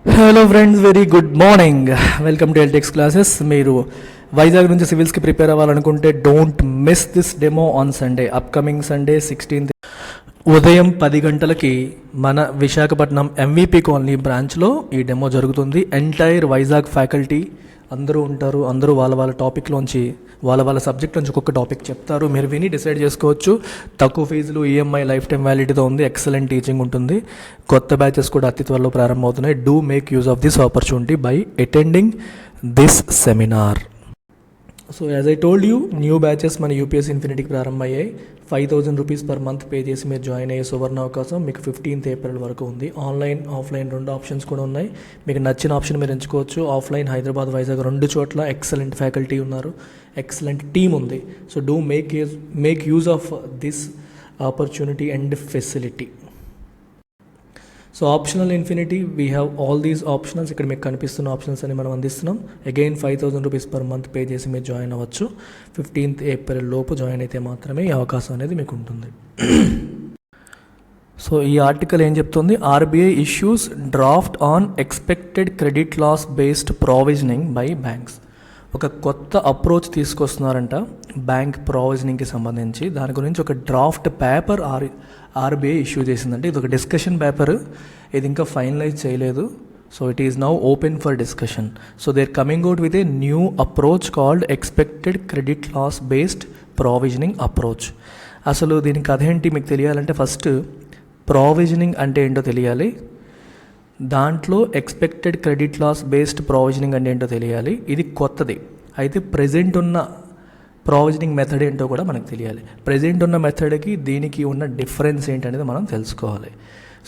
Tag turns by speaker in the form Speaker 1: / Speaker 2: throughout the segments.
Speaker 1: Hello friends, very good morning. Welcome to Eltex classes. మీరు వైజాగ్ నుంచి సివిల్స్కి ప్రిపేర్ అవ్వాలనుకుంటే don't miss this demo on Sunday. Upcoming Sunday 16th ఉదయం 10 గంటలకి మన విశాఖపట్నం ఎంవిపి కాలనీ బ్రాంచ్లో ఈ డెమో జరుగుతుంది. ఎంటైర్ వైజాగ్ ఫ్యాకల్టీ అందరూ ఉంటారు. అందరూ వాళ్ళ వాళ్ళ టాపిక్లోంచి వాళ్ళ సబ్జెక్ట్ నుంచి ఒక్కొక్క టాపిక్ చెప్తారు. మీరు విని డిసైడ్ చేసుకోవచ్చు. తక్కువ ఫీజులు, ఈఎంఐ లైఫ్ టైం వ్యాలిడిటీతో ఉంది. ఎక్సలెంట్ టీచింగ్ ఉంటుంది. కొత్త బ్యాచెస్ కూడా అతి త్వరలో ప్రారంభమవుతున్నాయి. Do make use of this opportunity by attending this seminar. So as I told you, new batches మన యూపీఎస్సీ ఇన్ఫినిటీకి ప్రారంభమయ్యాయి. 5,000 రూపీస్ పర్ మంత్ పే చేసి మీరు జాయిన్ అయ్యే సువర్ణ అవకాశం మీకు 15th ఏప్రిల్ వరకు ఉంది. ఆన్లైన్, ఆఫ్లైన్ 2 ఆప్షన్స్ కూడా ఉన్నాయి. మీకు నచ్చిన ఆప్షన్ మీరు ఎంచుకోవచ్చు. ఆఫ్లైన్ హైదరాబాద్, వైజాగ్ 2 చోట్ల ఎక్సలెంట్ ఫ్యాకల్టీ ఉన్నారు, ఎక్సలెంట్ టీమ్ ఉంది. So do make use of this opportunity and facility. So optional infinity, we have all these optionals. ఇక్కడ మీకు కనిపిస్తున్న ఆప్షన్స్ అని మనం అందిస్తున్నాం. Again 5,000 rupees per month pay చేసి మీరు జాయిన్ అవ్వచ్చు. 15th ఏప్రిల్ లోపు జాయిన్ అయితే మాత్రమే ఈ అవకాశం అనేది మీకు ఉంటుంది. సో ఈ ఆర్టికల్ ఏం చెప్తుంది? RBI issues draft on expected credit loss based provisioning by banks. ఒక కొత్త అప్రోచ్ తీసుకొస్తున్నారంట బ్యాంక్ ప్రావిజనింగ్కి సంబంధించి. దాని గురించి ఒక డ్రాఫ్ట్ పేపర్ ఆర్బీఐ ఇష్యూ చేసిందంటే ఇది ఒక డిస్కషన్ పేపర్. ఇది ఇంకా ఫైనలైజ్ చేయలేదు. So it is now open for discussion. So they are coming out with a new approach called expected credit loss based provisioning approach. అసలు దీని కథ ఏంటి మీకు తెలియాలంటే ఫస్ట్ ప్రావిజనింగ్ అంటే ఏంటో తెలియాలి. దాంట్లో expected credit loss based provisioning అంటే ఏంటో తెలియాలి. ఇది కొత్తది. అయితే ప్రెజెంట్ ఉన్న ప్రావిజనింగ్ మెథడ్ ఏంటో కూడా మనకు తెలియాలి. ప్రెజెంట్ ఉన్న మెథడ్కి దీనికి ఉన్న డిఫరెన్స్ ఏంటనేది మనం తెలుసుకోవాలి.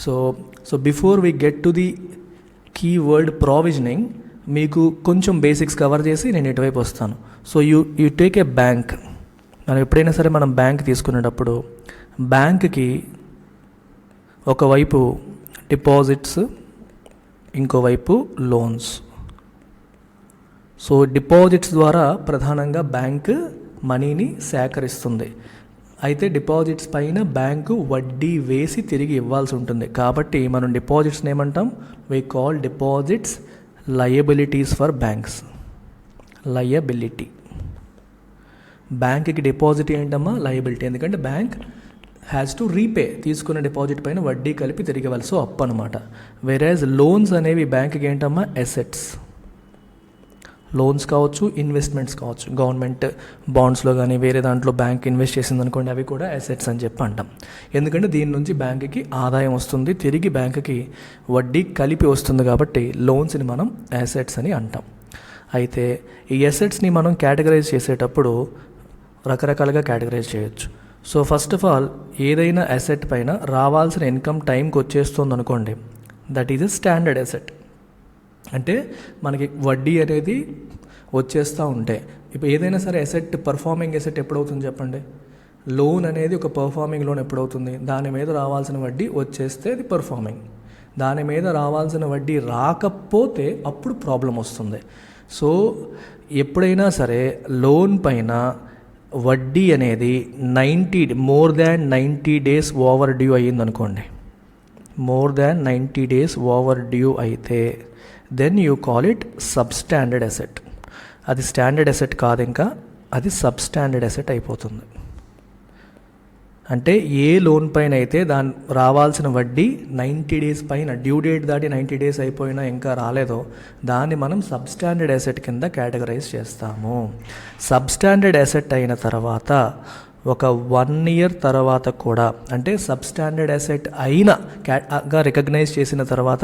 Speaker 1: So before we get to the keyword provisioning, మీకు కొంచెం బేసిక్స్ కవర్ చేసి నేను ఇటువైపు వస్తాను. So you take a bank. మనం ఎప్పుడైనా సరే మనం బ్యాంక్ తీసుకునేటప్పుడు బ్యాంక్కి ఒకవైపు డిపాజిట్స్, ఇంకోవైపు లోన్స్. సో డిపాజిట్స్ ద్వారా ప్రధానంగా బ్యాంక్ మనీని సేకరిస్తుంది. అయితే డిపాజిట్స్ పైన బ్యాంకు వడ్డీ వేసి తిరిగి ఇవ్వాల్సి ఉంటుంది. కాబట్టి మనం డిపాజిట్స్ని ఏమంటాం? We call deposits liabilities for banks. Liability. బ్యాంక్కి డిపాజిట్ ఏంటమ్మా? లయబిలిటీ. ఎందుకంటే బ్యాంక్ హ్యాస్ టు రీపే. తీసుకున్న డిపాజిట్ పైన వడ్డీ కలిపి తిరిగి ఇవ్వాలి. సో అప్ అనమాట. వెరాజ్ లోన్స్ అనేవి బ్యాంక్కి ఏంటమ్మా? అసెట్స్. లోన్స్ కావచ్చు, ఇన్వెస్ట్మెంట్స్ కావచ్చు. గవర్నమెంట్ బాండ్స్లో కానీ వేరే దాంట్లో బ్యాంక్ ఇన్వెస్ట్ చేసింది అనుకోండి, అవి కూడా అసెట్స్ అని చెప్పి అంటాం. ఎందుకంటే దీని నుంచి బ్యాంకుకి ఆదాయం వస్తుంది, తిరిగి బ్యాంకుకి వడ్డీ కలిపి వస్తుంది. కాబట్టి లోన్స్ని మనం అసెట్స్ అని అంటాం. అయితే ఈ అసెట్స్ని మనం కేటగరైజ్ చేసేటప్పుడు రకరకాలుగా కేటగరైజ్ చేయొచ్చు. సో ఫస్ట్ ఆఫ్ ఆల్, ఏదైనా అసెట్ పైన రావాల్సిన ఇన్కమ్ టైంకి వచ్చేస్తుంది అనుకోండి, that is a standard asset. అంటే మనకి వడ్డీ అనేది వచ్చేస్తూ ఉంటే, ఇప్పుడు ఏదైనా సరే అసెట్, పర్ఫార్మింగ్ అసెట్ ఎప్పుడవుతుంది చెప్పండి? లోన్ అనేది ఒక పర్ఫార్మింగ్ లోన్ ఎప్పుడవుతుంది? దాని మీద రావాల్సిన వడ్డీ వచ్చేస్తే అది పర్ఫార్మింగ్. దాని మీద రావాల్సిన వడ్డీ రాకపోతే అప్పుడు ప్రాబ్లం వస్తుంది. సో ఎప్పుడైనా సరే లోన్ పైన వడ్డీ అనేది more than 90 days over due అయ్యిందనుకోండి, more than 90 days over due అయితే then you call it substandard asset. అది స్టాండర్డ్ అసెట్ కాదు, ఇంకా అది సబ్స్టాండర్డ్ అసెట్ అయిపోతుంది. అంటే ఏ లోన్ పైన అయితే దాని రావాల్సిన వడ్డీ 90 days పైన, డ్యూ డేట్ దాటి 90 days అయిపోయినా ఇంకా రాలేదో, దాన్ని మనం సబ్స్టాండర్డ్ అసెట్ కింద కేటగరైజ్ చేస్తాము. సబ్స్టాండర్డ్ అసెట్ అయిన తర్వాత ఒక 1 year తర్వాత కూడా, అంటే సబ్స్టాండర్డ్ అసెట్ అయినగా రికగ్నైజ్ చేసిన తర్వాత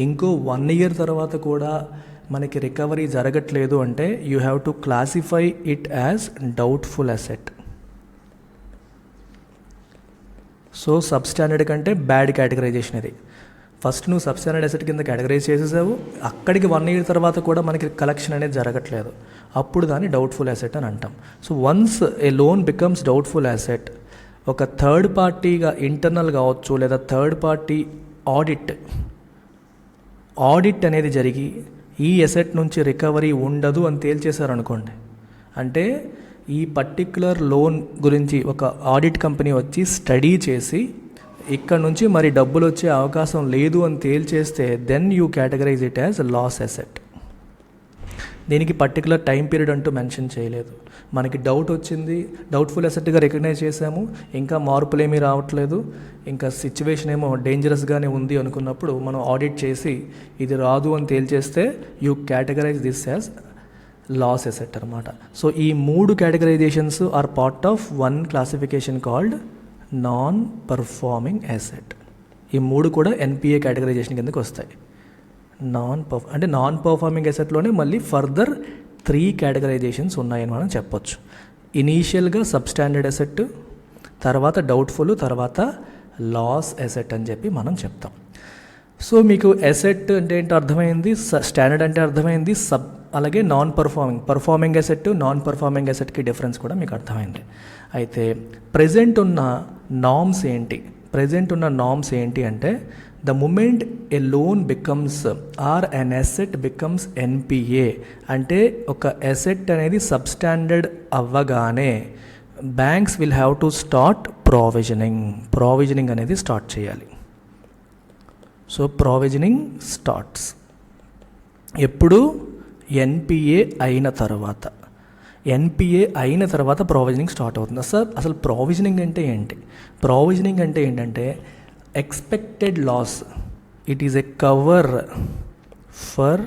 Speaker 1: ఇంకో 1 year తర్వాత కూడా మనకి రికవరీ జరగట్లేదు అంటే you have to classify it as doubtful asset. So substandard కంటే బ్యాడ్ కేటగరైజేషన్ ఇది. ఫస్ట్ నువ్వు సబ్స్టాండర్డ్ అసెట్ కింద కేటగరైజ్ చేసేసావు, అక్కడికి 1 year తర్వాత కూడా మనకి కలెక్షన్ అనేది జరగట్లేదు, అప్పుడు దాన్ని డౌట్ఫుల్ అసెట్ అని అంటాం. సో వన్స్ ఏ లోన్ బికమ్స్ డౌట్ఫుల్ అసెట్, ఒక థర్డ్ పార్టీగా ఇంటర్నల్ కావచ్చు లేదా థర్డ్ పార్టీ ఆడిట్ అనేది జరిగి ఈ అసెట్ నుంచి రికవరీ ఉండదు అని తేల్చేశారనుకోండి, అంటే ఈ పర్టిక్యులర్ లోన్ గురించి ఒక ఆడిట్ కంపెనీ వచ్చి స్టడీ చేసి ఇక్కడ నుంచి మరి డబ్బులు వచ్చే అవకాశం లేదు అని తేల్చేస్తే then you categorize it as loss asset. దీనికి పర్టికులర్ టైం పీరియడ్ అంటూ మెన్షన్ చేయలేదు. మనకి డౌట్ వచ్చింది, డౌట్ఫుల్ అసెట్గా రికగ్నైజ్ చేసాము, ఇంకా మార్పులు ఏమీ రావట్లేదు, ఇంకా సిచ్యువేషన్ ఏమో డేంజరస్గానే ఉంది అనుకున్నప్పుడు మనం ఆడిట్ చేసి ఇది రాదు అని తేల్చేస్తే you categorize this as loss asset అనమాట. సో ఈ 3 categorizations are part of one classification called non performing asset. ఈ 3 కూడా ఎన్పిఏ కేటగరైజేషన్ కిందకి వస్తాయి. నాన్ పర్ఫార్మింగ్ అసెట్లోనే మళ్ళీ ఫర్దర్ 3 కేటగరైజేషన్స్ ఉన్నాయని మనం చెప్పొచ్చు. ఇనీషియల్గా సబ్స్టాండర్డ్ అసెట్, తర్వాత డౌట్ఫుల్, తర్వాత లాస్ అసెట్ అని చెప్పి మనం చెప్తాం. సో మీకు అసెట్ అంటే ఏంటో అర్థమైంది, స్టాండర్డ్ అంటే అర్థమైంది, అలాగే పర్ఫార్మింగ్ అసెట్, నాన్ పర్ఫార్మింగ్ అసెట్కి డిఫరెన్స్ కూడా మీకు అర్థమైంది. అయితే ప్రజెంట్ ఉన్న నామ్స్ ఏంటి అంటే the moment a loan becomes or an asset becomes NPA అంటే ఒక అసెట్ అనేది సబ్స్టాండర్డ్ అవ్వగానే banks will have to start provisioning అనేది స్టార్ట్ చేయాలి. సో ప్రావిజనింగ్ స్టార్ట్స్ ఎప్పుడు? ఎన్పిఏ అయిన తర్వాత ప్రావిజనింగ్ స్టార్ట్ అవుతుంది. సార్ అసలు ప్రావిజనింగ్ అంటే ఏంటి? ప్రావిజనింగ్ అంటే ఏంటంటే expected loss. It is a cover for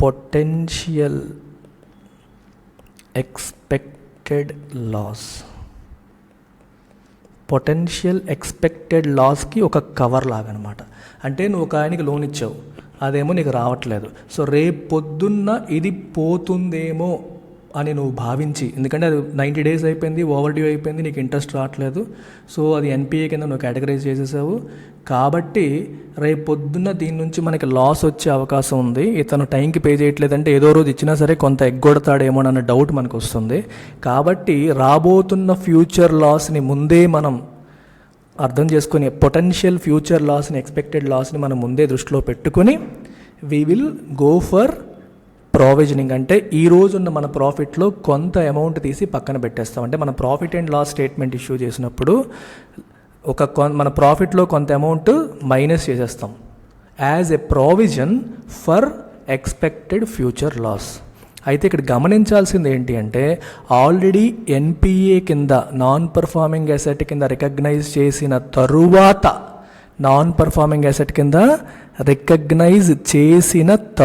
Speaker 1: potential expected loss. Potential expected లాస్కి ఒక కవర్ లాగా అనమాట. అంటే నువ్వు ఒక ఆయనకి లోన్ ఇచ్చావు, అదేమో నీకు రావట్లేదు. సో రేపు పొద్దున్న ఇది పోతుందేమో అని నువ్వు భావించి, ఎందుకంటే అది 90 days అయిపోయింది, ఓవర్ డ్యూ అయిపోయింది, నీకు ఇంట్రెస్ట్ రావట్లేదు, సో అది ఎన్పిఏ కింద నువ్వు కేటగరైజ్ చేసేసావు. కాబట్టి రేపు పొద్దున్న దీని నుంచి మనకి లాస్ వచ్చే అవకాశం ఉంది. ఇతను టైంకి పే చేయట్లేదంటే ఏదో రోజు ఇచ్చినా సరే కొంత ఎగ్గొడతాడేమో అన్న డౌట్ మనకు వస్తుంది. కాబట్టి రాబోతున్న ఫ్యూచర్ లాస్ని ముందే మనం అర్థం చేసుకొని, పొటెన్షియల్ ఫ్యూచర్ లాస్ని, ఎక్స్పెక్టెడ్ లాస్ని మనం ముందే దృష్టిలో పెట్టుకొని we will go for provisioning. అంటే ఈ రోజున్న మన ప్రాఫిట్లో కొంత అమౌంట్ తీసి పక్కన పెట్టేస్తాం. అంటే మన profit and loss statement issue చేసినప్పుడు మన ప్రాఫిట్లో కొంత అమౌంట్ మైనస్ చేసేస్తాం as a provision for expected future loss. అయితే ఇక్కడ గమనించాల్సింది ఏంటి అంటే ఆల్రెడీ ఎన్పిఏ కింద నాన్ పర్ఫార్మింగ్ అసెట్ కింద రికగ్నైజ్ చేసిన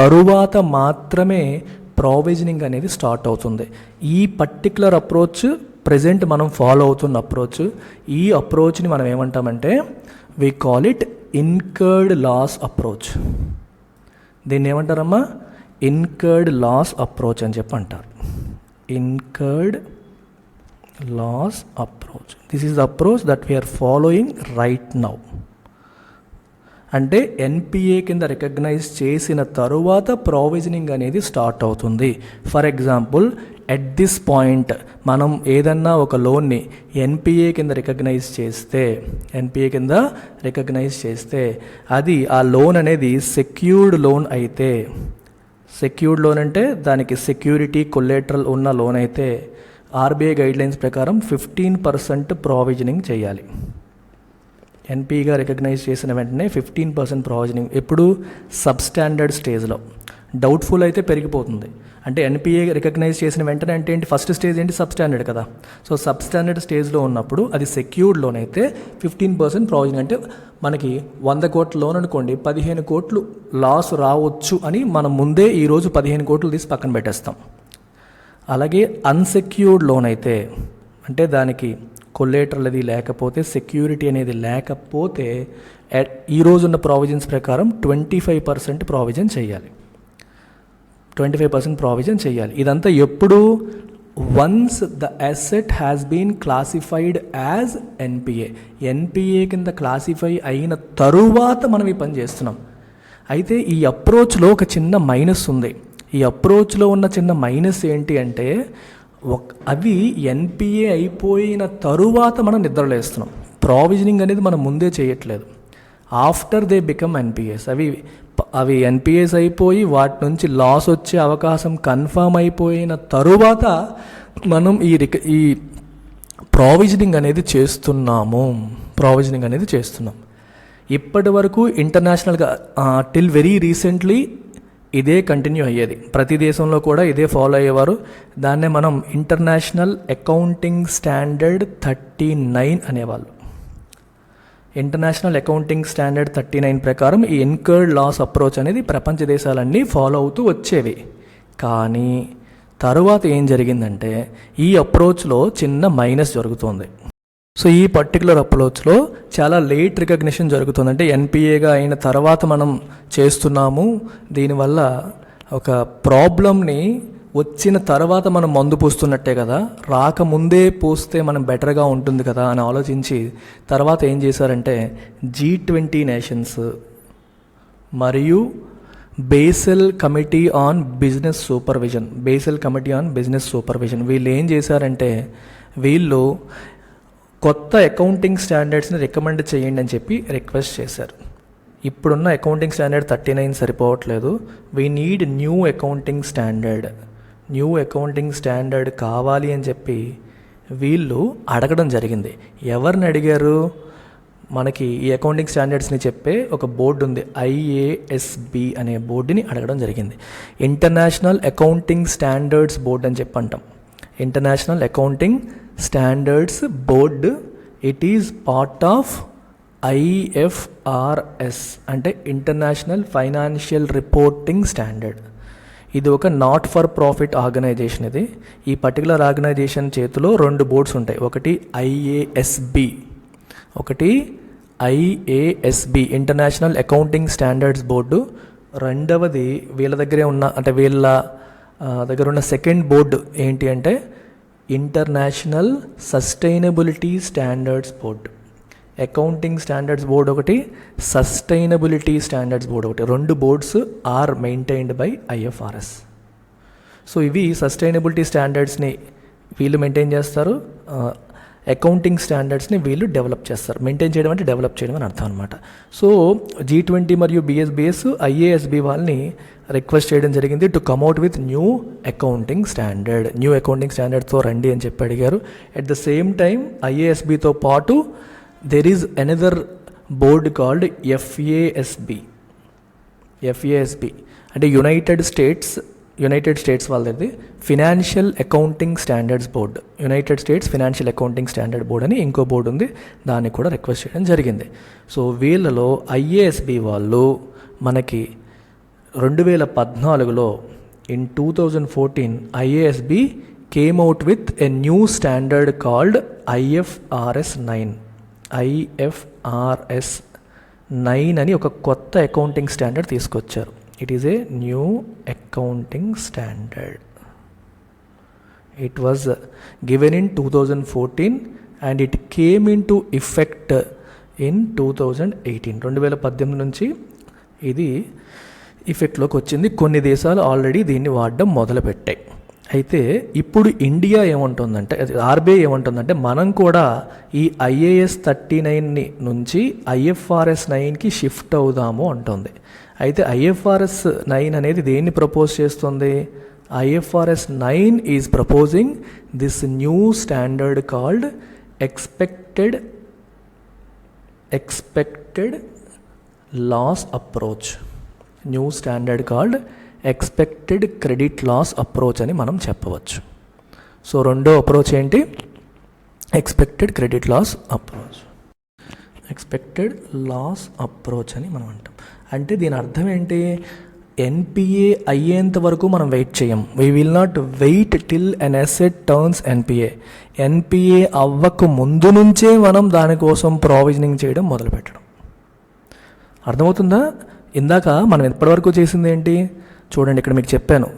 Speaker 1: తరువాత మాత్రమే ప్రావిజనింగ్ అనేది స్టార్ట్ అవుతుంది. ఈ పర్టికులర్ అప్రోచ్ ప్రజెంట్ మనం ఫాలో అవుతున్న అప్రోచ్. ఈ అప్రోచ్ని మనం ఏమంటామంటే we call it incurred loss approach. దీన్ని ఏమంటారమ్మా? ఇన్కర్డ్ లాస్ అప్రోచ్ అని చెప్పి అంటారు. Incurred loss approach. This is the approach that we are following right now. అంటే ఎన్పిఏ కింద రికగ్నైజ్ చేసిన తరువాత ప్రావిజనింగ్ అనేది స్టార్ట్ అవుతుంది. For example, at this point మనం ఏదన్నా ఒక లోన్ని ఎన్పిఏ కింద రికగ్నైజ్ చేస్తే అది ఆ లోన్ అనేది సెక్యూర్డ్ లోన్ అయితే, సెక్యూర్డ్ లోన్ అంటే దానికి సెక్యూరిటీ కొలేటరల్ ఉన్న లోన్ అయితే ఆర్బీఐ గైడ్లైన్స్ ప్రకారం 15% ప్రావిజనింగ్ చేయాలి. ఎన్పిగా రికగ్నైజ్ చేసిన వెంటనే 15% ప్రావిజనింగ్. ఎప్పుడు? సబ్స్టాండర్డ్ స్టేజ్లో. డౌట్ఫుల్ అయితే పెరిగిపోతుంది. అంటే ఎన్పిఏ రికగ్నైజ్ చేసిన వెంటనే అంటే ఏంటి? ఫస్ట్ స్టేజ్ ఏంటి? సబ్స్టాండర్డ్ కదా. సో సబ్స్టాండర్డ్ స్టేజ్లో ఉన్నప్పుడు అది సెక్యూర్డ్ లోన్ అయితే 15% ప్రావిజనింగ్. అంటే మనకి 100 కోట్ల లోన్ అనుకోండి, 15 కోట్లు లాస్ రావచ్చు అని మనం ముందే ఈరోజు 15 కోట్లు తీసి పక్కన పెట్టేస్తాం. అలాగే అన్సెక్యూర్డ్ లోన్ అయితే, అంటే దానికి కొలేటరల్ అది లేకపోతే, సెక్యూరిటీ అనేది లేకపోతే ఈ రోజున్న ప్రావిజన్స్ ప్రకారం 25% ప్రావిజన్ చేయాలి. 25% ప్రావిజన్ చేయాలి. ఇదంతా ఎప్పుడు? Once the asset has been classified as NPA కింద క్లాసిఫై అయిన తరువాత మనం ఈ పని చేస్తున్నాం. అయితే ఈ అప్రోచ్లో ఒక చిన్న మైనస్ ఉంది. ఈ అప్రోచ్లో ఉన్న చిన్న మైనస్ ఏంటి అంటే అవి ఎన్పిఏ అయిపోయిన తరువాత మనం నిద్రలేస్తున్నాం. ప్రావిజనింగ్ అనేది మనం ముందే చేయట్లేదు. After they become NPAs. అవి ఎన్పిఏస్ అయిపోయి వాటి నుంచి లాస్ వచ్చే అవకాశం కన్ఫర్మ్ అయిపోయిన తరువాత మనం ఈ ప్రావిజనింగ్ అనేది చేస్తున్నాము. ప్రావిజనింగ్ అనేది చేస్తున్నాం. ఇప్పటి వరకు ఇంటర్నేషనల్గా టిల్ వెరీ రీసెంట్లీ ఇదే కంటిన్యూ అయ్యేది. ప్రతి దేశంలో కూడా ఇదే ఫాలో అయ్యేవారు. దాన్నే మనం ఇంటర్నేషనల్ అకౌంటింగ్ స్టాండర్డ్ 39 అనేవాళ్ళు. ఇంటర్నేషనల్ అకౌంటింగ్ స్టాండర్డ్ 39 ప్రకారం ఈ ఇన్కర్డ్ లాస్ అప్రోచ్ అనేది ప్రపంచ దేశాలన్నీ ఫాలో అవుతూ వచ్చేవి. కానీ తరువాత ఏం జరిగిందంటే ఈ అప్రోచ్లో చిన్న మైనస్ జరుగుతుంది. సో ఈ పర్టికులర్ అప్రోచ్లో చాలా లేట్ రికగ్నిషన్ జరుగుతుంది. అంటే ఎన్పిఏగా అయిన తర్వాత మనం చేస్తున్నాము, దీనివల్ల ఒక ప్రాబ్లమ్ని వచ్చిన తర్వాత మనం మందు పూస్తున్నట్టే కదా, రాకముందే పూస్తే మనం బెటర్గా ఉంటుంది కదా అని ఆలోచించి తర్వాత ఏం చేశారంటే G20 నేషన్స్ మరియు Basel committee on business supervision వీళ్ళు ఏం చేశారంటే వీళ్ళు కొత్త అకౌంటింగ్ స్టాండర్డ్స్ని రికమెండ్ చేయండి అని చెప్పి రిక్వెస్ట్ చేశారు. ఇప్పుడున్న అకౌంటింగ్ స్టాండర్డ్ 39 సరిపోవట్లేదు, we need new accounting standard కావాలి అని చెప్పి వీళ్ళు అడగడం జరిగింది. ఎవరిని అడిగారు? మనకి ఈ అకౌంటింగ్ స్టాండర్డ్స్ని చెప్పే ఒక బోర్డు ఉంది, IASB అనే బోర్డుని అడగడం జరిగింది. ఇంటర్నేషనల్ అకౌంటింగ్ స్టాండర్డ్స్ బోర్డు అని చెప్పి అంటాం. International accounting standards board, it is part of IFRS అంటే ఇంటర్నేషనల్ ఫైనాన్షియల్ రిపోర్టింగ్ స్టాండర్డ్. ఇది ఒక నాట్ ఫర్ ప్రాఫిట్ ఆర్గనైజేషన్. ఇది ఈ పర్టికులర్ ఆర్గనైజేషన్ చేతిలో 2 బోర్డ్స్ ఉంటాయి. ఒకటి IASB international accounting standards board. రెండవది వీళ్ళ దగ్గర ఉన్న సెకండ్ బోర్డు ఏంటి అంటే international sustainability standards board. Accounting standards board ఒకటి, సస్టైనబిలిటీ స్టాండర్డ్స్ బోర్డు ఒకటి. 2 boards are maintained by IFRS. సో ఇవి సస్టైనబిలిటీ స్టాండర్డ్స్ని వీళ్ళు మెయింటైన్ చేస్తారు, అకౌంటింగ్ స్టాండర్డ్స్ని వీళ్ళు డెవలప్ చేస్తారు. మెయింటైన్ చేయడం అంటే డెవలప్ చేయడం అని అర్థం అనమాట. సో G20 మరియు BSBS IASB వాళ్ళని రిక్వెస్ట్ చేయడం జరిగింది టు కమ్అట్ విత్ న్యూ అకౌంటింగ్ స్టాండర్డ్తో రండి అని చెప్పి అడిగారు. ఎట్ ద సేమ్ టైం IASBతో పాటు there is another board called FASB అంటే యునైటెడ్ స్టేట్స్ వాళ్ళది financial accounting standards board. United states financial accounting standard board అని ఇంకో బోర్డు ఉంది, దాన్ని కూడా రిక్వెస్ట్ చేయడం జరిగింది. సో వీళ్ళలో IASB వాళ్ళు మనకి 2014లో in 2014 IASB came out with a new standard called IFRS 9 అని ఒక కొత్త అకౌంటింగ్ స్టాండర్డ్ తీసుకొచ్చారు. It is a new accounting standard. It was given in 2014 and it came in to effect in 2018. 2018 నుంచి ఇది ఇఫెక్ట్లోకి వచ్చింది. కొన్ని దేశాలు ఆల్రెడీ దీన్ని వాడడం మొదలుపెట్టాయి. అయితే ఇప్పుడు ఇండియా ఏమంటుందంటే, RBI ఏమంటుందంటే మనం కూడా ఈ IAS 39 నుంచి IFRS 9కి షిఫ్ట్ అవుదాము అంటుంది. అయితే IFRS 9 అనేది దేన్ని ప్రపోజ్ చేస్తుంది? IFRS 9 is proposing this new standard called expected loss approach. New standard called expected credit loss approach అని మనం చెప్పవచ్చు. సో రెండో అప్రోచ్ ఏంటి? ఎక్స్పెక్టెడ్ క్రెడిట్ లాస్ అప్రోచ్ అని మనం అంటాం. అంటే దీని అర్థం ఏంటి? NPA అయ్యేంత వరకు మనం వెయిట్ చేయం. We will not wait till an asset turns NPA అవ్వక ముందు నుంచే మనం దానికోసం ప్రావిజనింగ్ చేయడం మొదలుపెట్టడం. అర్థమవుతుందా? ఇందాక మనం ఎప్పటివరకు చేసింది ఏంటి చూడండి, ఇక్కడ మీకు చెప్పాను.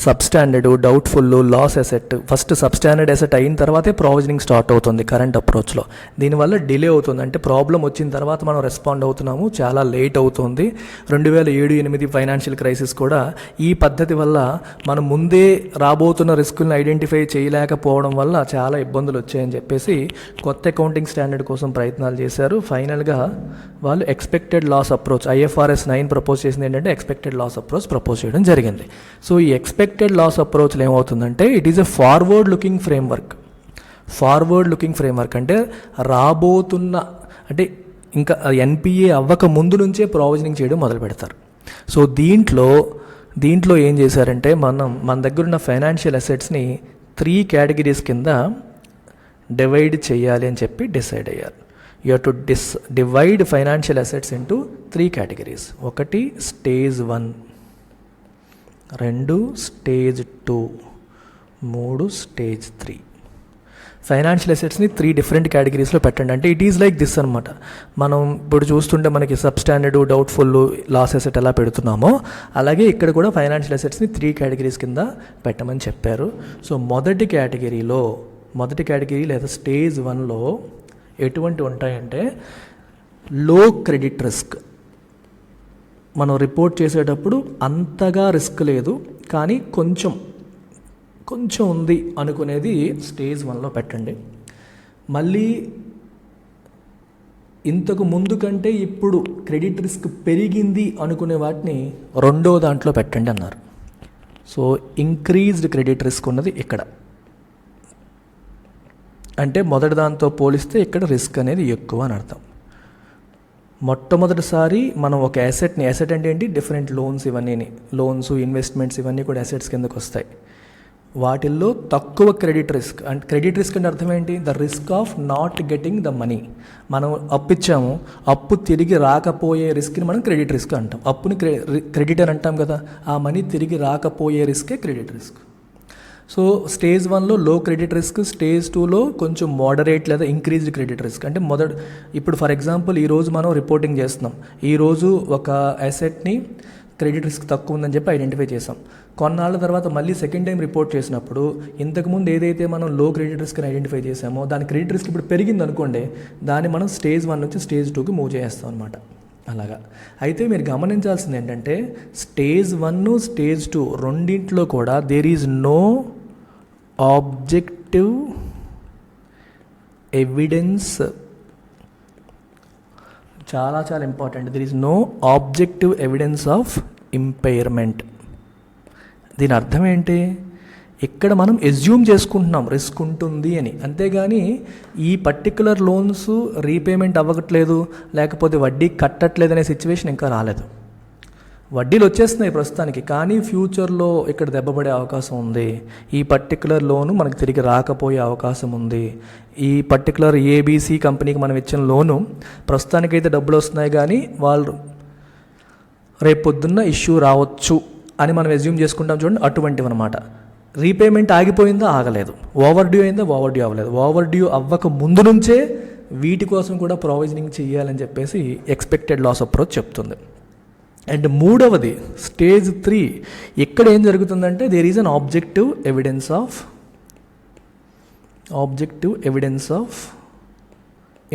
Speaker 1: Substandard, doubtful, loss asset. First substandard asset అయిన తర్వాతే ప్రావిజనింగ్ స్టార్ట్ అవుతుంది కరెంట్ అప్రోచ్లో. దీనివల్ల డిలే అవుతుంది. అంటే ప్రాబ్లం వచ్చిన తర్వాత మనం రెస్పాండ్ అవుతున్నాము, చాలా లేట్ అవుతుంది. 2007-8 ఫైనాన్షియల్ క్రైసిస్ కూడా ఈ పద్ధతి వల్ల మనం ముందే రాబోతున్న రిస్కులను ఐడెంటిఫై చేయలేకపోవడం వల్ల చాలా ఇబ్బందులు వచ్చాయని చెప్పేసి కొత్త అకౌంటింగ్ స్టాండర్డ్ కోసం ప్రయత్నాలు చేశారు. ఫైనల్గా వాళ్ళు expected loss approach, IFRS 9 propose చేసింది ఏంటంటే ఎక్స్పెక్టెడ్ లాస్ అప్రోచ్ ప్రపోజ్ చేయడం జరిగింది. సో ఈ ఎక్స్పెక్టెడ్ లాస్ అప్రోచ్లో ఏమవుతుందంటే it is a forward looking framework అంటే రాబోతున్న, అంటే ఇంకా ఎన్పిఏ అవ్వక ముందు నుంచే ప్రావిజనింగ్ చేయడం మొదలు పెడతారు. సో దీంట్లో ఏం చేశారంటే మన దగ్గర ఉన్న ఫైనాన్షియల్ అసెట్స్ని 3 కేటగిరీస్ కింద డివైడ్ చేయాలి అని చెప్పి డిసైడ్ అయ్యారు. You have to divide financial assets into 3 categories. 1 stage 1, 2 stage 2, 3 stage 3. Financial అసెట్స్ని 3 డిఫరెంట్ కేటగిరీస్లో పెట్టండి. అంటే ఇట్ ఈజ్ లైక్ దిస్ అనమాట. మనం ఇప్పుడు చూస్తుంటే మనకి సబ్స్టాండర్డ్, డౌట్ఫుల్, లాస్ అసెట్ ఎలా పెడుతున్నామో అలాగే ఇక్కడ కూడా ఫైనాన్షియల్ అసెట్స్ని 3 కేటగిరీస్ కింద పెట్టమని చెప్పారు. సో మొదటి కేటగిరీ లేదా స్టేజ్ 1లో ఎటువంటి ఉంటాయంటే లో క్రెడిట్ రిస్క్. మనం రిపోర్ట్ చేసేటప్పుడు అంతగా రిస్క్ లేదు కానీ కొంచెం ఉంది అనుకునేది స్టేజ్ 1లో పెట్టండి. మళ్ళీ ఇంతకు ముందు కంటే ఇప్పుడు క్రెడిట్ రిస్క్ పెరిగింది అనుకునే వాటిని రెండో దాంట్లో పెట్టండి అన్నారు. సో ఇంక్రీజ్డ్ క్రెడిట్ రిస్క్ ఉన్నది ఇక్కడ. అంటే మొదటి దాంతో పోలిస్తే ఇక్కడ రిస్క్ అనేది ఎక్కువ అని అర్థం. మొట్టమొదటిసారి మనం ఒక అసెట్ అంటే ఏంటి, డిఫరెంట్ లోన్స్, లోన్స్, ఇన్వెస్ట్మెంట్స్ ఇవన్నీ కూడా అసెట్స్ కిందకు వస్తాయి. వాటిల్లో తక్కువ క్రెడిట్ రిస్క్ అంటే అర్థం ఏంటి, the risk of not getting the money. మనం అప్పు ఇచ్చాము, అప్పు తిరిగి రాకపోయే రిస్క్ని మనం క్రెడిట్ రిస్క్ అంటాం. అప్పుని క్రెడిట్ అని అంటాం కదా, ఆ మనీ తిరిగి రాకపోయే రిస్కే క్రెడిట్ రిస్క్. సో స్టేజ్ 1లో లో క్రెడిట్ రిస్క్, స్టేజ్ 2లో కొంచెం మోడరేట్ లేదా ఇంక్రీజ్డ్ క్రెడిట్ రిస్క్. అంటే ఇప్పుడు ఫర్ ఎగ్జాంపుల్ ఈరోజు మనం రిపోర్టింగ్ చేస్తున్నాం. ఈరోజు ఒక అసెట్ని క్రెడిట్ రిస్క్ తక్కువ ఉందని చెప్పి ఐడెంటిఫై చేసాం. కొన్నాళ్ళ తర్వాత మళ్ళీ సెకండ్ టైం రిపోర్ట్ చేసినప్పుడు ఇంతకుముందు ఏదైతే మనం లో క్రెడిట్ రిస్క్ని ఐడెంటిఫై చేసామో దాని క్రెడిట్ రిస్క్ ఇప్పుడు పెరిగింది అనుకోండి, దాన్ని మనం స్టేజ్ 1 నుంచి స్టేజ్ 2కి మూవ్ చేస్తాం అనమాట. అలాగా. అయితే మీరు గమనించాల్సింది ఏంటంటే స్టేజ్ 1, స్టేజ్ 2 రెండింటిలో కూడా there is no objective evidence. చాలా important. There is no objective evidence of impairment. దీని అర్థం ఏంటి, ఇక్కడ మనం ఎస్యూమ్ చేసుకుంటున్నాం రిస్క్ ఉంటుంది అని, అంతేగాని ఈ పర్టికులర్ లోన్స్ రీపేమెంట్ అవ్వట్లేదు లేకపోతే వడ్డీ కట్టట్లేదు అనే సిచ్యువేషన్ ఇంకా రాలేదు. వడ్డీలు వచ్చేస్తున్నాయి ప్రస్తుతానికి, కానీ ఫ్యూచర్లో ఇక్కడ దెబ్బపడే అవకాశం ఉంది. ఈ పర్టికులర్ లోను మనకు తిరిగి రాకపోయే అవకాశం ఉంది. ఈ పర్టికులర్ ఏబీసీ కంపెనీకి మనం ఇచ్చిన లోను ప్రస్తుతానికైతే డబ్బులు వస్తున్నాయి కానీ వాళ్ళు రేపు పొద్దున్న ఇష్యూ రావచ్చు అని మనం ఎస్యూమ్ చేసుకుంటాం చూడండి, అటువంటివి అనమాట. రీపేమెంట్ ఆగిపోయిందా, ఆగలేదు. ఓవర్ డ్యూ అయిందా, ఓవర్ డ్యూ అవ్వలేదు. ఓవర్ డ్యూ అవ్వక ముందు నుంచే వీటి కోసం కూడా ప్రొవిజనింగ్ చేయాలని చెప్పేసి ఎక్స్పెక్టెడ్ లాస్ అప్రోచ్ చెప్తుంది. అండ్ మూడవది స్టేజ్ 3. ఇక్కడ ఏం జరుగుతుందంటే there is an objective evidence of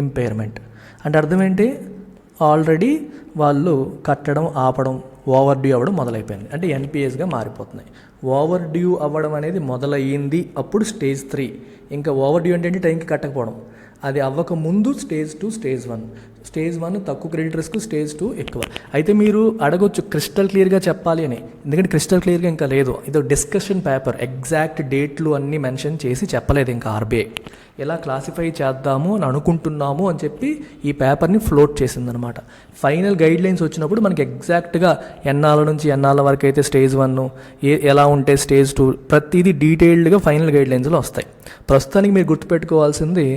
Speaker 1: impairment. అంటే అర్థం ఏంటి, ఆల్రెడీ వాళ్ళు కట్టడం ఆపడం, ఓవర్ డ్యూ అవ్వడం మొదలైపోయింది. అంటే ఎన్పిఎస్గా మారిపోతున్నాయి. ఓవర్ డ్యూ అవ్వడం అనేది మొదలయ్యింది అప్పుడు స్టేజ్ 3. ఇంకా ఓవర్ డ్యూ అంటే టైంకి కట్టకపోవడం, అది అవ్వక ముందు స్టేజ్ 2, స్టేజ్ 1. స్టేజ్ 1 తక్కువ క్రెడిట్ రిస్క్, స్టేజ్ 2 ఎక్కువ. అయితే మీరు అడగొచ్చు క్రిస్టల్ క్లియర్గా చెప్పాలి అని, ఎందుకంటే క్రిస్టల్ క్లియర్గా ఇంకా లేదు. ఇదో డిస్కషన్ పేపర్, ఎగ్జాక్ట్ డేట్లు అన్నీ మెన్షన్ చేసి చెప్పలేదు ఇంకా ఆర్బీఐ. ఎలా క్లాసిఫై చేద్దాము అని అనుకుంటున్నాము అని చెప్పి ఈ పేపర్ని ఫ్లోట్ చేసిందనమాట. ఫైనల్ గైడ్ లైన్స్ వచ్చినప్పుడు మనకి ఎగ్జాక్ట్గా ఎన్నాళ్ళ నుంచి ఎన్నాళ్ళ వరకు అయితే స్టేజ్ 1, ఎలా ఉంటే స్టేజ్ 2, ప్రతిదీ డీటెయిల్డ్గా ఫైనల్ గైడ్ లైన్స్లో వస్తాయి. ప్రస్తుతానికి మీరు గుర్తుపెట్టుకోవాల్సింది,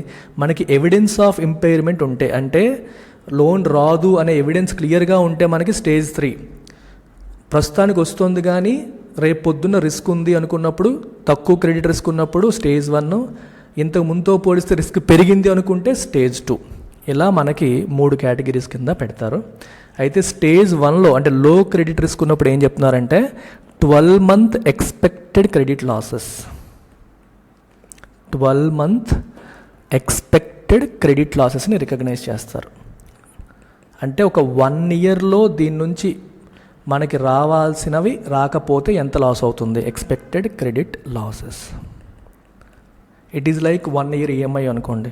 Speaker 1: మనకి ఎవిడెన్స్ ఆఫ్ ఇంపైర్మెంట్ ఉంటే, అంటే లోన్ రాదు అనే ఎవిడెన్స్ క్లియర్గా ఉంటే మనకి స్టేజ్ 3. ప్రస్తుతానికి వస్తుంది కానీ రేపు పొద్దున్న రిస్క్ ఉంది అనుకున్నప్పుడు, తక్కువ క్రెడిట్ రిస్క్ ఉన్నప్పుడు స్టేజ్ 1, ఇంతకు ముందుతో పోలిస్తే రిస్క్ పెరిగింది అనుకుంటే స్టేజ్ 2. ఇలా మనకి 3 కేటగిరీస్ కింద పెడతారు. అయితే స్టేజ్ 1లో అంటే లో క్రెడిట్ రిస్క్ ఉన్నప్పుడు ఏం చెప్తున్నారంటే 12 month expected credit losses. 12 month expected credit లాసెస్ని రికగ్నైజ్ చేస్తారు. అంటే ఒక 1 yearలో దీని నుంచి మనకి రావాల్సినవి రాకపోతే ఎంత లాస్ అవుతుంది, expected credit losses. It is like 1 year EMI అనుకోండి,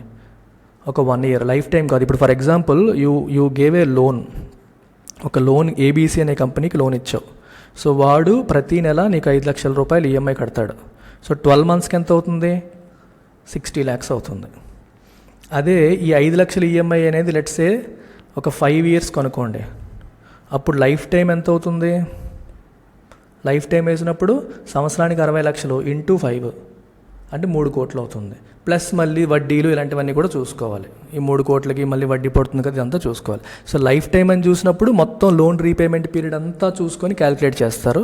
Speaker 1: ఒక 1 year, లైఫ్ టైం కాదు. ఇప్పుడు for example you gave a loan, ఒక లోన్ ఏబీసీ అనే కంపెనీకి లోన్ ఇచ్చావు. సో వాడు ప్రతీ నెల నీకు 5 లక్షల రూపాయలు ఈఎంఐ కడతాడు. సో 12 monthsకి ఎంత అవుతుంది, 60 lakhs అవుతుంది. అదే ఈ 5 లక్షల ఈఎంఐ అనేది లెట్సే ఒక 5 ఇయర్స్ కనుక్కోండి, అప్పుడు లైఫ్ టైం ఎంత అవుతుంది? లైఫ్ టైం వేసినప్పుడు సంవత్సరానికి 60 లక్షలు ఇంటూ 5 అంటే 3 కోట్లు అవుతుంది. ప్లస్ మళ్ళీ వడ్డీలు ఇలాంటివన్నీ కూడా చూసుకోవాలి. ఈ 3 కోట్లకి మళ్ళీ వడ్డీ పడుతుంది కదా, ఇదంతా చూసుకోవాలి. సో లైఫ్ టైం అని చూసినప్పుడు మొత్తం లోన్ రీపేమెంట్ పీరియడ్ అంతా చూసుకొని క్యాలిక్యులేట్ చేస్తారు.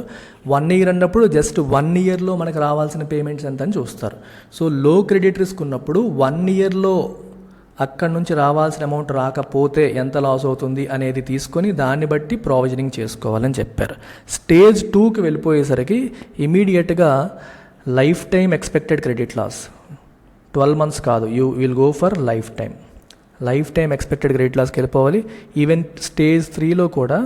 Speaker 1: 1 ఇయర్ అన్నప్పుడు జస్ట్ 1 ఇయర్లో మనకు రావాల్సిన పేమెంట్స్ ఎంత అని చూస్తారు. సో లో క్రెడిట్ రిస్క్ ఉన్నప్పుడు 1 ఇయర్లో అక్కడి నుంచి రావాల్సిన అమౌంట్ రాకపోతే ఎంత లాస్ అవుతుంది అనేది తీసుకొని దాన్ని బట్టి ప్రావిజనింగ్ చేసుకోవాలని చెప్పారు. స్టేజ్ 2కి వెళ్ళిపోయేసరికి ఇమీడియట్గా life time expected credit loss 12 months కాదు, you will go for life time. Life time expected credit లాస్కి వెళ్ళిపోవాలి. ఈవెన్ స్టేజ్ 3లో కూడా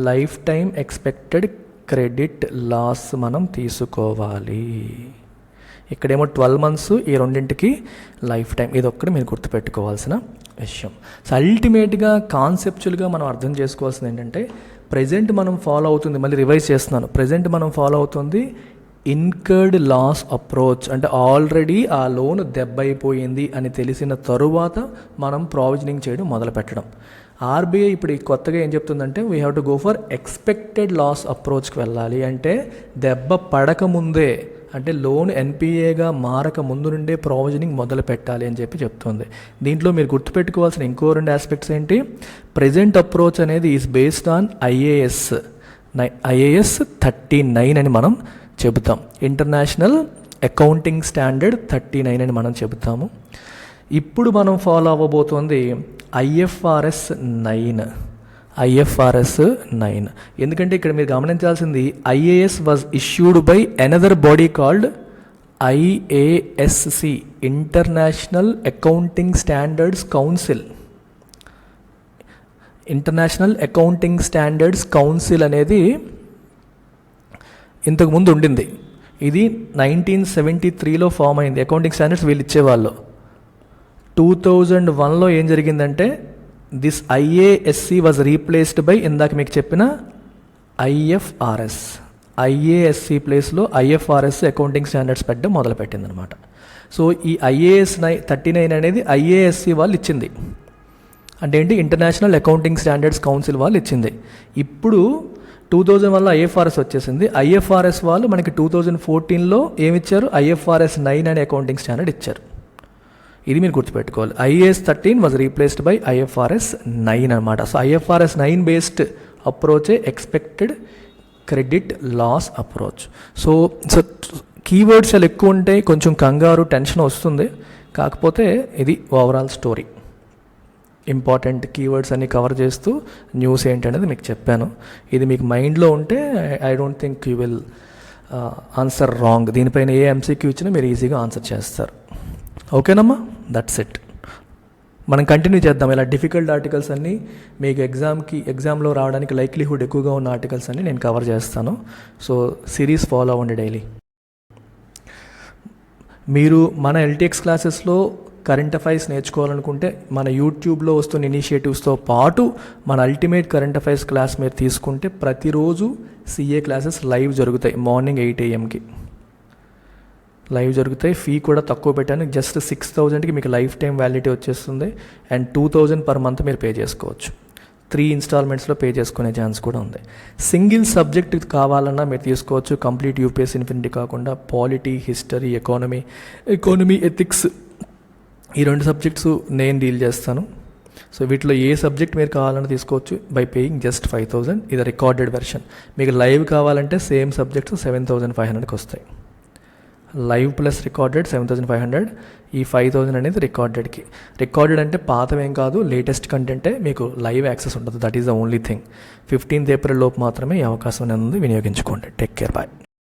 Speaker 1: life time expected credit loss మనం తీసుకోవాలి. ఇక్కడేమో 12 months, ఈ రెండింటికి లైఫ్ టైం. ఇది ఒక్కటి మీరు గుర్తుపెట్టుకోవాల్సిన విషయం. సో అల్టిమేట్గా కాన్సెప్చువల్గా మనం అర్థం చేసుకోవాల్సింది ఏంటంటే, ప్రజెంట్ మనం ఫాలో అవుతుంది, మళ్ళీ రివైజ్ చేస్తున్నాను, ప్రజెంట్ మనం ఫాలో అవుతుంది ఇన్కర్డ్ లాస్ అప్రోచ్. అంటే ఆల్రెడీ ఆ లోన్ దెబ్బైపోయింది అని తెలిసిన తరువాత మనం ప్రావిజనింగ్ చేయడం మొదలు పెట్టడం. ఆర్బీఐ ఇప్పుడు కొత్తగా ఏం చెప్తుందంటే, we have to go for expected loss అప్రోచ్కి వెళ్ళాలి. అంటే దెబ్బ పడకముందే, అంటే లోన్ ఎన్పిఏగా మారక ముందు నుండే ప్రావిజనింగ్ మొదలు పెట్టాలి అని చెప్పి చెప్తుంది. దీంట్లో మీరు గుర్తుపెట్టుకోవాల్సిన ఇంకో 2 ఆస్పెక్ట్స్ ఏంటి? ప్రెజెంట్ అప్రోచ్ అనేది ఈజ్ బేస్డ్ ఆన్ ఐఏఎస్ 39 అని మనం చెబుతాం. ఇంటర్నేషనల్ అకౌంటింగ్ స్టాండర్డ్ 39 అని మనం చెబుతాము. ఇప్పుడు మనం ఫాలో అవ్వబోతోంది IFRS 9. ఎందుకంటే ఇక్కడ మీరు గమనించాల్సింది, IAS was issued by another body called IASC, international accounting standards council. International accounting standards council అనేది ఇంతకుముందు ఉండింది. ఇది 1973లో ఫామ్ అయింది. అకౌంటింగ్ స్టాండర్డ్స్ వీళ్ళు ఇచ్చేవాళ్ళు. 2001లో ఏం జరిగిందంటే, this IASC was replaced by ఇందాక మీకు చెప్పిన IFRS. IASC ప్లేస్లో IFRS అకౌంటింగ్ స్టాండర్డ్స్ పెట్టడం మొదలుపెట్టిందనమాట. సో ఈ IAS 39 అనేది IASC వాళ్ళు ఇచ్చింది. అంటే ఏంటి? ఇంటర్నేషనల్ అకౌంటింగ్ స్టాండర్డ్స్ కౌన్సిల్ వాళ్ళు ఇచ్చింది. ఇప్పుడు 2001లో IFRS వచ్చేసింది. IFRS వాళ్ళు మనకి 2014లో ఏమిచ్చారు? IFRS 9 అనే అకౌంటింగ్ స్టాండర్డ్ ఇచ్చారు. ఇది మీరు గుర్తుపెట్టుకోవాలి. IAS 13 was replaced by IFRS 9 అనమాట. సో IFRS 9 బేస్డ్ అప్రోచే expected credit loss approach. So keywords చాలా ఎక్కువ ఉంటాయి, కొంచెం కంగారు టెన్షన్ వస్తుంది. కాకపోతే ఇది ఓవరాల్ స్టోరీ. ఇంపార్టెంట్ కీవర్డ్స్ అన్ని కవర్ చేస్తూ న్యూస్ ఏంటనేది మీకు చెప్పాను. ఇది మీకు మైండ్లో ఉంటే I don't think you will answer wrong. దీనిపైన ఏ MCQ ఇచ్చినా మీరు ఈజీగా ఆన్సర్ చేస్తారు. ఓకేనమ్మా, దట్స్ ఇట్. మనం కంటిన్యూ చేద్దాం. ఇలా డిఫికల్ట్ ఆర్టికల్స్ అన్నీ మీకు ఎగ్జామ్లో రావడానికి లైక్లీహుడ్ ఎక్కువగా ఉన్న ఆర్టికల్స్ అన్నీ నేను కవర్ చేస్తాను. సో సిరీస్ ఫాలో అవ్వండి డైలీ. మీరు మన LTX క్లాసెస్లో కరెంట్ అఫైర్స్ నేర్చుకోవాలనుకుంటే మన యూట్యూబ్లో వస్తున్న ఇనిషియేటివ్స్తో పాటు మన అల్టిమేట్ కరెంట్ అఫైర్స్ క్లాస్ మీరు తీసుకుంటే ప్రతిరోజు CA క్లాసెస్ లైవ్ జరుగుతాయి. మార్నింగ్ 8 AM లైవ్ జరుగుతాయి. ఫీ కూడా తక్కువ పెట్టాను, జస్ట్ 6,000కి మీకు లైఫ్ టైం వ్యాలిడిటీ వచ్చేస్తుంది. అండ్ 2,000 per month మీరు పే చేసుకోవచ్చు. 3 installmentsలో పే చేసుకునే ఛాన్స్ కూడా ఉంది. సింగిల్ సబ్జెక్ట్ కావాలన్నా మీరు తీసుకోవచ్చు. కంప్లీట్ UPSC ఇన్ఫినిటీ కాకుండా పాలిటీ, హిస్టరీ, ఎకానమీ, ఎథిక్స్, ఈ 2 సబ్జెక్ట్స్ నేను డీల్ చేస్తాను. సో వీటిలో ఏ సబ్జెక్ట్ మీరు కావాలన్నా తీసుకోవచ్చు బై పేయింగ్ జస్ట్ 5,000. ఇది రికార్డెడ్ వెర్షన్. మీకు లైవ్ కావాలంటే సేమ్ సబ్జెక్ట్స్ 7,500కి వస్తాయి. Live plus recorded 7,500. ఈ 5,000 అనేది రికార్డెడ్కి. రికార్డెడ్ అంటే పాతవేం కాదు, లేటెస్ట్ కంటెంటే మీకు లైవ్ యాక్సెస్ ఉంటుంది. That is the only thing. 15th April లోపు మాత్రమే ఈ అవకాశం అనేది వినియోగించుకోండి. Take care, bye.